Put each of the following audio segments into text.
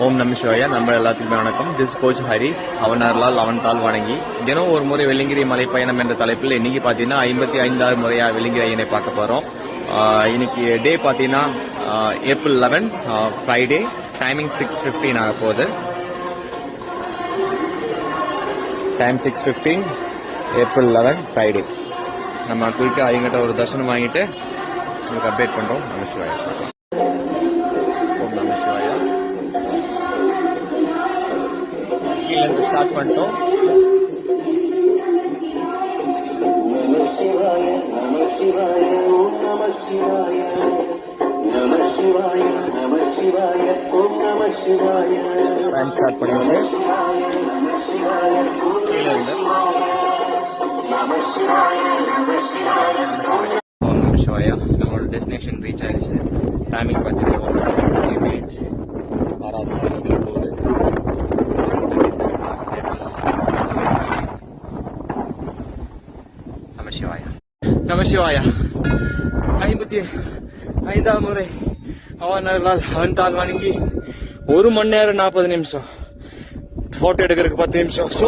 ஓம் நம சிவாயா. நம்ம எல்லாத்துக்குமே வணக்கம். திஸ் கோச் ஹரி அவனார்லால் அவன் தாள் வணங்கி தினம் ஒரு முறை வெள்ளிங்கிரி மலை பயணம் என்ற தலைப்பில் இன்னைக்கு பாத்தீங்கன்னா 55வது முறையா வெள்ளிங்கிரி ஐயனை பார்க்க போறோம். இன்னைக்கு டே பாத்தீங்கன்னா ஏப்ரல் 11 ஃப்ரைடே. டைமிங் 6:15 ஆக போகுது. Time 6:15 April 11 Friday. நம்ம குயிக்கா ஐயங்கிட்ட ஒரு தரிசனம் வாங்கிட்டு உங்களுக்கு அப்டேட் பண்றோம். நம சிவாயா. ஓம் நம சிவாயா. கீழே இருந்து ஸ்டார்ட் பண்ணிட்டோம். டைம் ஸ்டார்ட் பண்ணிடுச்சு. கீழே இருந்து ஓம் நம சிவாயா. நம்மளோட டெஸ்டினேஷன் ரீச் ஆயிடுச்சு. டைமிங் பார்த்தீங்கன்னா 1 minutes. நமசிவாயா. 55வது முறை அவனார்லால் அவன் தாள் வணங்கி 1 மணி நேரம் 40 நிமிஷம். போட்டோ எடுக்கிறதுக்கு 10 நிமிஷம். ஸோ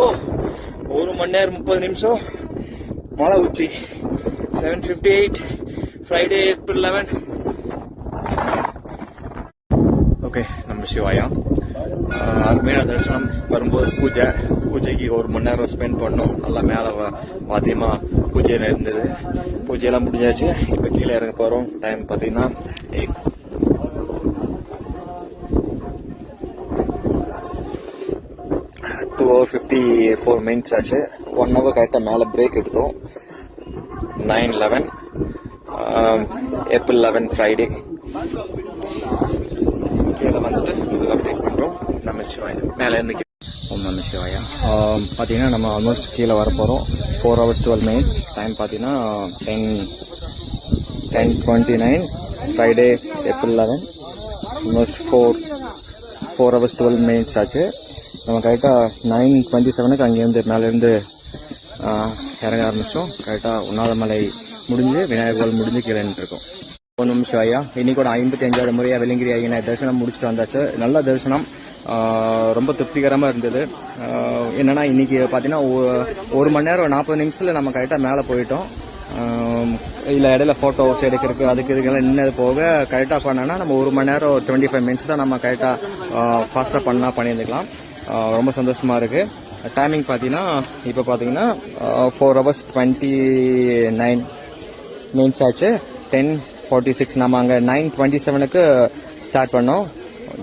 1 மணி நேரம் 30 நிமிஷம். மலை உச்சி 7:58 ஃப்ரைடே ஏப்ரல் 11. ஓகே, நம்ம சிவாயா. மேல தரிசனம் வரும்போது பூஜைக்கு 1 மணி நேரம் ஸ்பெண்ட் பண்ணோம். நல்லா மேலே பாத்தியமா பூஜை இருந்தது. பூஜையெல்லாம் முடிஞ்சாச்சு. இப்போ கீழே இறங்க போறோம். டைம் பார்த்தீங்கன்னா 2:54 minutes ஆச்சு. 1 hour கரெக்டாக மேலே பிரேக் எடுத்தோம். 9/11 ஏப்ரல் 11 ஃப்ரைடே. கீழே வந்துட்டு உங்களுக்கு அப்டேட் பண்றோம். நம்ம சிவாயா. மேலே இருந்து ஓம் நம சிவாயா. பார்த்தீங்கன்னா நம்ம ஆல்மோஸ்ட் கீழே வர போகிறோம். 4 hours 12 minutes. டைம் பார்த்தீங்கன்னா 10:29 Friday April 11. Almost 4 hours 12 minutes ஆச்சு. நம்ம கரெக்டாக 9:27 அங்கேருந்து மேலேருந்து இறங்க ஆரம்பிச்சோம். கரெக்டாக உண்ணாதமலை முடிஞ்சு விநாயகர் முடிஞ்சு கீழே இருக்கோம். ஓம் நம சிவாயா. இன்னைக்கு 55வது முறையா வெள்ளிங்கிரி ஐயனை தரிசனம் முடிச்சுட்டு வந்தாச்சு. நல்ல தரிசனம். ரொம்ப திருப்திகரமா இருந்தது. என்னன்னா இன்னைக்கு பாத்தீங்கன்னா 1 மணி நேரம் 40 நிமிஷத்துல நம்ம கரெக்டா மேல போயிட்டோம். இல்ல இடையில போட்டோஸ் எடுக்கிறதுக்கு அதுக்கு இதுக்கெல்லாம் நின்னது போக கரெக்டா பண்ணனா நம்ம 1 மணி நேரம் 25 மினிட்ஸ் தான் நம்ம கரெக்டா ஃபாஸ்டா பண்ணியிருந்துக்கலாம். ரொம்ப சந்தோஷமா இருக்கு. டைமிங் பாத்தீங்கன்னா இப்ப பாத்தீங்கன்னா 4 hours 29 minutes ஆச்சு. 10:46 நம்ம அங்க 9:27 ஸ்டார்ட் பண்ணோம்.